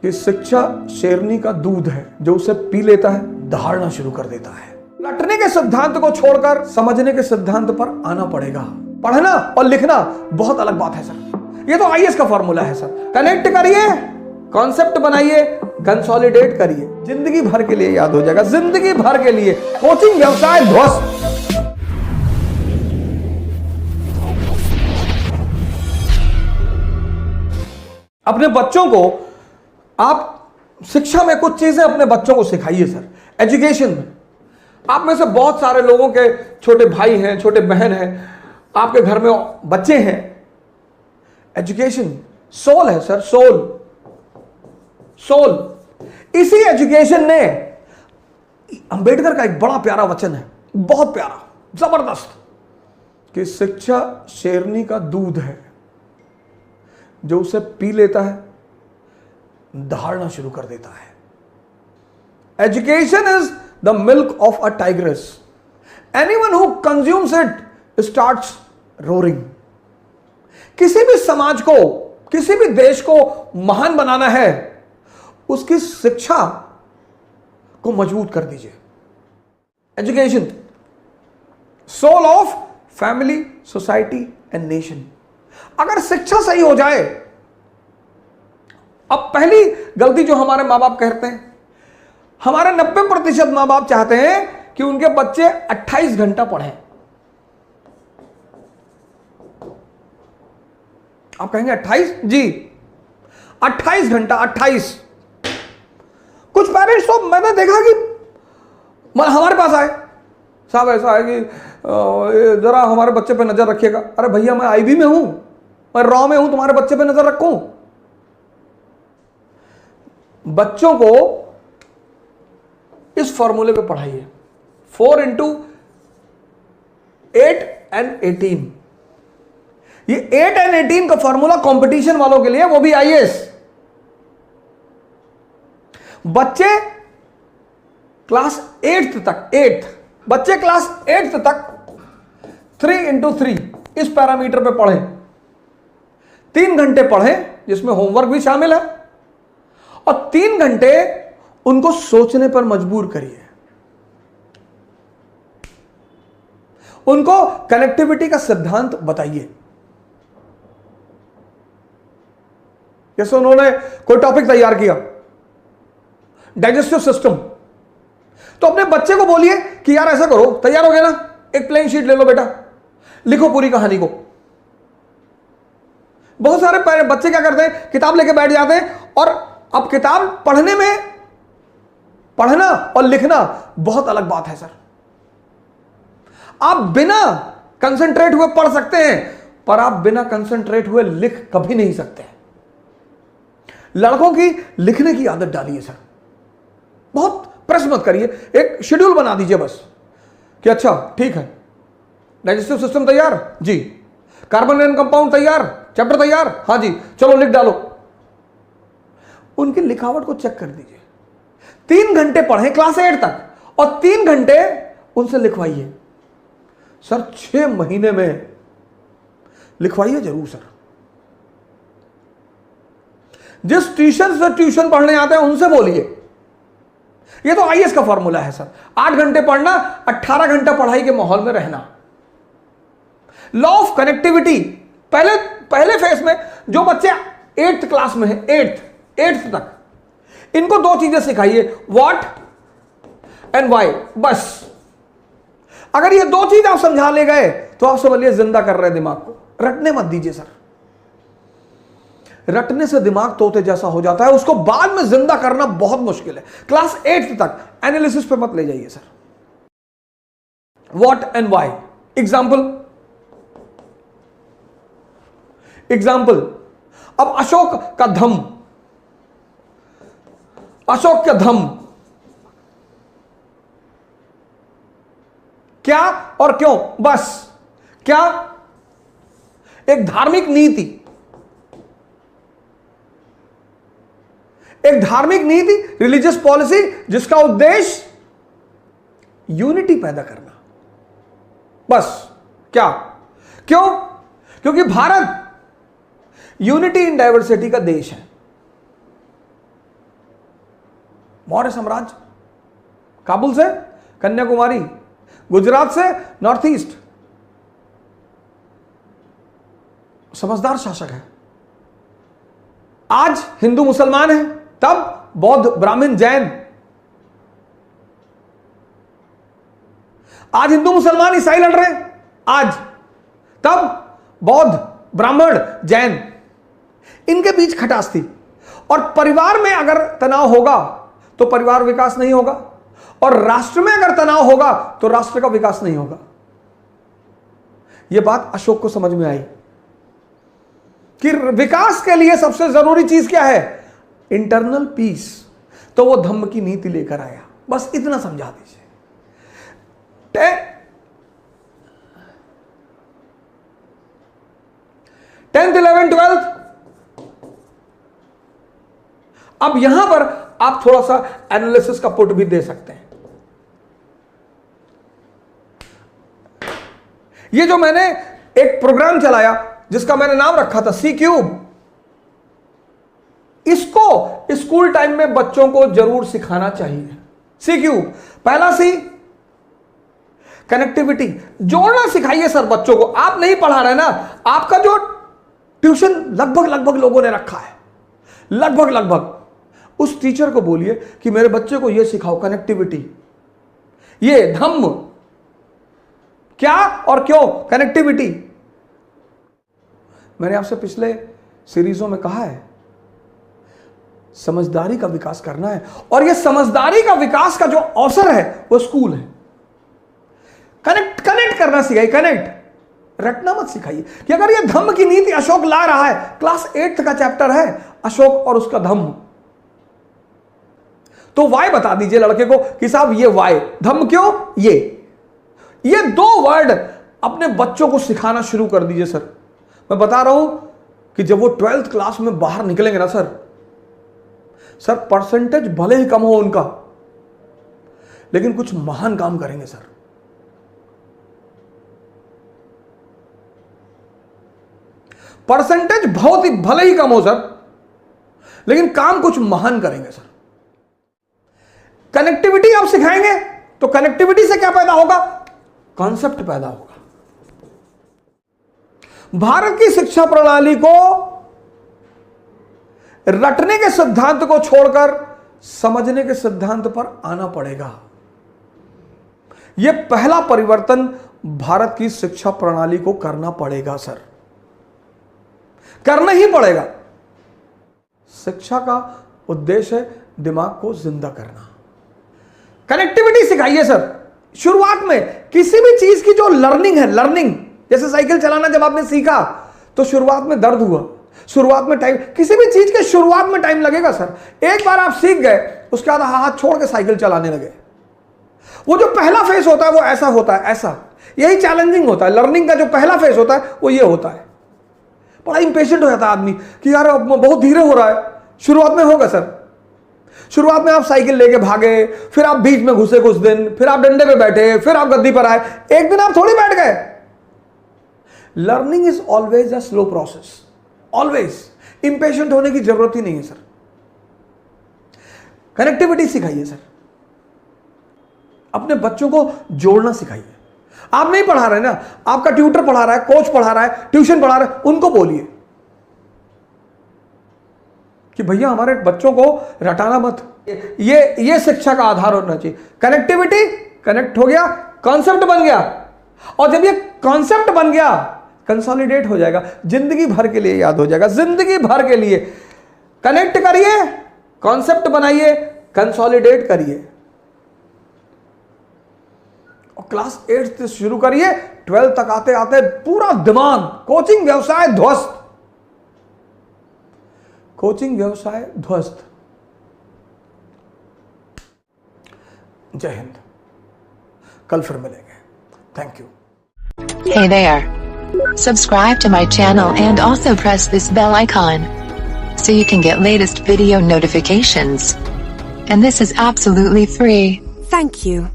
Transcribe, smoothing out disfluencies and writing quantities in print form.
कि शिक्षा शेरनी का दूध है, जो उसे पी लेता है दहाड़ना शुरू कर देता है। रटने के सिद्धांत को छोड़कर समझने के सिद्धांत पर आना पड़ेगा। पढ़ना और लिखना बहुत अलग बात है सर। ये तो आईएएस का फॉर्मूला है सर। कनेक्ट करिए, कॉन्सेप्ट बनाइए, कंसोलिडेट करिए, जिंदगी भर के लिए याद हो जाएगा, जिंदगी भर के लिए। कोचिंग व्यवसाय ध्वस्त। अपने बच्चों को आप शिक्षा में कुछ चीजें अपने बच्चों को सिखाइए सर। एजुकेशन में आप में से बहुत सारे लोगों के छोटे भाई हैं, छोटे बहन हैं, आपके घर में बच्चे हैं। एजुकेशन सोल है सर, सोल। सोल इसी एजुकेशन ने, अंबेडकर का एक बड़ा प्यारा वचन है, बहुत प्यारा, जबरदस्त, कि शिक्षा शेरनी का दूध है, जो उसे पी लेता है दहाड़ना शुरू कर देता है। Education is the milk of a tigress. Anyone who consumes it starts roaring. किसी भी समाज को, किसी भी देश को महान बनाना है, उसकी शिक्षा को मजबूत कर दीजिए। Education soul of family, society and nation. अगर शिक्षा सही हो जाए, अब पहली गलती जो हमारे मां बाप करते हैं, हमारे 90% मां बाप चाहते हैं कि उनके बच्चे 28 घंटा पढ़ें। आप कहेंगे 28? जी 28 घंटा, 28। कुछ पेरेंट्स तो मैंने देखा कि हमारे पास आए, साहब ऐसा है कि जरा हमारे बच्चे पे नजर रखिएगा। अरे भैया, मैं आईबी में हूं, मैं रॉ में हूं, तुम्हारे बच्चे पे नजर रखूं? बच्चों को इस फॉर्मूले पे पढ़ाइए, 4 into 8 and 18। ये 8 and 18 का फॉर्मूला कंपटीशन वालों के लिए, वो भी आईएएस। बच्चे क्लास 8th तक, 8th बच्चे क्लास 8th तक 3 into 3 इस पैरामीटर पे पढ़ें। 3 घंटे पढ़ें, जिसमें होमवर्क भी शामिल है, और 3 घंटे उनको सोचने पर मजबूर करिए। उनको कनेक्टिविटी का सिद्धांत बताइए। जैसे उन्होंने कोई टॉपिक तैयार किया, डाइजेस्टिव सिस्टम, तो अपने बच्चे को बोलिए कि यार ऐसा करो, तैयार हो गया ना, एक प्लेन शीट ले लो बेटा, लिखो पूरी कहानी को। बहुत सारे बच्चे क्या करते हैं, किताब लेके बैठ जाते हैं, और अब किताब पढ़ने में, पढ़ना और लिखना बहुत अलग बात है सर। आप बिना कंसंट्रेट हुए पढ़ सकते हैं, पर आप बिना कंसंट्रेट हुए लिख कभी नहीं सकते। लड़कों की लिखने की आदत डालिए सर, बहुत प्रेस मत करिए, एक शेड्यूल बना दीजिए बस, कि अच्छा ठीक है, डाइजेस्टिव सिस्टम तैयार जी, कार्बन एंड कंपाउंड तैयार, चैप्टर तैयार, हाँ जी, चलो लिख डालो। उनकी लिखावट को चेक कर दीजिए। 3 घंटे पढ़ें क्लास 8 तक, और 3 घंटे उनसे लिखवाइए सर। 6 महीने में लिखवाइए जरूर सर। जिस ट्यूशन से ट्यूशन पढ़ने आते हैं उनसे बोलिए। ये तो आईएएस का फॉर्मूला है सर। 8 घंटे पढ़ना, 18 घंटा पढ़ाई के माहौल में रहना। लॉ ऑफ कनेक्टिविटी, पहले फेज में जो बच्चे 8th क्लास में है, 8th तक, इनको 2 चीजें सिखाइए, व्हाट एंड व्हाई, बस। अगर ये 2 चीज आप समझा ले गए तो आप समझ लिए जिंदा कर रहे हैं दिमाग को। रटने मत दीजिए सर। रटने से दिमाग तोते जैसा हो जाता है, उसको बाद में जिंदा करना बहुत मुश्किल है। क्लास 8th तक एनालिसिस पे मत ले जाइए sir. What and why, example. अब अशोक का धम, अशोक का धम क्या और क्यों, बस। क्या? एक धार्मिक नीति, एक धार्मिक नीति, रिलीजियस पॉलिसी, जिसका उद्देश्य यूनिटी पैदा करना, बस। क्या? क्यों? क्योंकि भारत यूनिटी इन डाइवर्सिटी का देश है। मौर्य साम्राज्य, काबुल से कन्याकुमारी, गुजरात से नॉर्थ ईस्ट, समझदार शासक है। आज हिंदू मुसलमान है, तब बौद्ध ब्राह्मण जैन, आज हिंदू मुसलमान ईसाई लड़ रहे हैं, आज तब बौद्ध ब्राह्मण जैन, इनके बीच खटास थी। और परिवार में अगर तनाव होगा तो परिवार विकास नहीं होगा, और राष्ट्र में अगर तनाव होगा तो राष्ट्र का विकास नहीं होगा। यह बात अशोक को समझ में आई कि विकास के लिए सबसे जरूरी चीज क्या है? Internal peace. तो वो धम्म की नीति लेकर आया। बस इतना समझा दीजिए। 10th 11th 12th। अब यहां पर आप थोड़ा सा एनालिसिस का पुट भी दे सकते हैं। ये जो मैंने एक प्रोग्राम चलाया जिसका मैंने नाम रखा था सी क्यूब, इसको स्कूल टाइम में बच्चों को जरूर सिखाना चाहिए। सी क्यूब, पहला सी कनेक्टिविटी, जोड़ना सिखाइए सर बच्चों को। आप नहीं पढ़ा रहे ना, आपका जो ट्यूशन लगभग लोगों ने रखा है, लगभग उस टीचर को बोलिए कि मेरे बच्चे को यह सिखाओ, कनेक्टिविटी, ये धम्म क्या और क्यों, कनेक्टिविटी। मैंने आपसे पिछले सीरीजों में कहा है, समझदारी का विकास करना है, और यह समझदारी का विकास का जो अवसर है वो स्कूल है। कनेक्ट करना सिखाइए, कनेक्ट, रटना मत सिखाइए कि अगर यह धम्म की नीति अशोक ला रहा है, क्लास 8th का चैप्टर है अशोक और उसका धम्म, तो वाई बता दीजिए लड़के को कि साहब ये वाई, धम्म क्यों, ये 2 वर्ड अपने बच्चों को सिखाना शुरू कर दीजिए सर। मैं बता रहा हूं कि जब वो 12th क्लास में बाहर निकलेंगे ना सर, परसेंटेज भले ही कम हो उनका, लेकिन कुछ महान काम करेंगे सर। परसेंटेज बहुत ही भले ही कम हो सर, लेकिन काम कुछ महान करेंगे सर। कनेक्टिविटी आप सिखाएंगे तो कनेक्टिविटी से क्या पैदा होगा? कॉन्सेप्ट पैदा होगा। भारत की शिक्षा प्रणाली को रटने के सिद्धांत को छोड़कर समझने के सिद्धांत पर आना पड़ेगा। यह पहला परिवर्तन भारत की शिक्षा प्रणाली को करना पड़ेगा सर, करना ही पड़ेगा। शिक्षा का उद्देश्य है दिमाग को जिंदा करना। कनेक्टिविटी सिखाइए सर। शुरुआत में किसी भी चीज की जो लर्निंग है, लर्निंग जैसे साइकिल चलाना जब आपने सीखा तो शुरुआत में दर्द हुआ, शुरुआत में टाइम, किसी भी चीज के शुरुआत में टाइम लगेगा सर। एक बार आप सीख गए, उसके बाद हाथ छोड़ के साइकिल चलाने लगे। वो जो पहला फेज होता है वो ऐसा होता है, ऐसा, यही चैलेंजिंग होता है। लर्निंग का जो पहला फेज होता है वो ये होता है। बड़ा इंपेशेंट हो जाता है आदमी कि यार बहुत धीरे हो रहा है। शुरुआत में होगा सर, शुरुआत में आप साइकिल लेके भागे, फिर आप बीच में घुसे कुछ दिन, फिर आप डंडे पे बैठे, फिर आप गद्दी पर आए, एक दिन आप थोड़ी बैठ गए। Learning is always a slow process, always. Impatient होने की जरूरत ही नहीं है सर। कनेक्टिविटी सिखाइए सर, अपने बच्चों को जोड़ना सिखाइए। आप नहीं पढ़ा रहे ना, आपका ट्यूटर पढ़ा रहा है, कोच पढ़ा रहा है, ट्यूशन पढ़ा रहा है, उनको बोलिए कि भैया हमारे बच्चों को रटाना मत। ये शिक्षा का आधार होना चाहिए। कनेक्टिविटी, कनेक्ट हो गया, कॉन्सेप्ट बन गया, और जब ये कॉन्सेप्ट बन गया कंसोलिडेट हो जाएगा, जिंदगी भर के लिए याद हो जाएगा, जिंदगी भर के लिए। कनेक्ट करिए, कॉन्सेप्ट बनाइए, कंसोलिडेट करिए, और क्लास 8 से शुरू करिए, 12 तक आते आते पूरा दिमाग, कोचिंग व्यवसाय ध्वस्त, कोचिंग व्यवसाय ध्वस्त। जय हिंद, कल फिर मिलेंगे। Thank you. Hey there. Subscribe to my channel and also press this bell icon so you can get latest video notifications. And this is absolutely free. Thank you.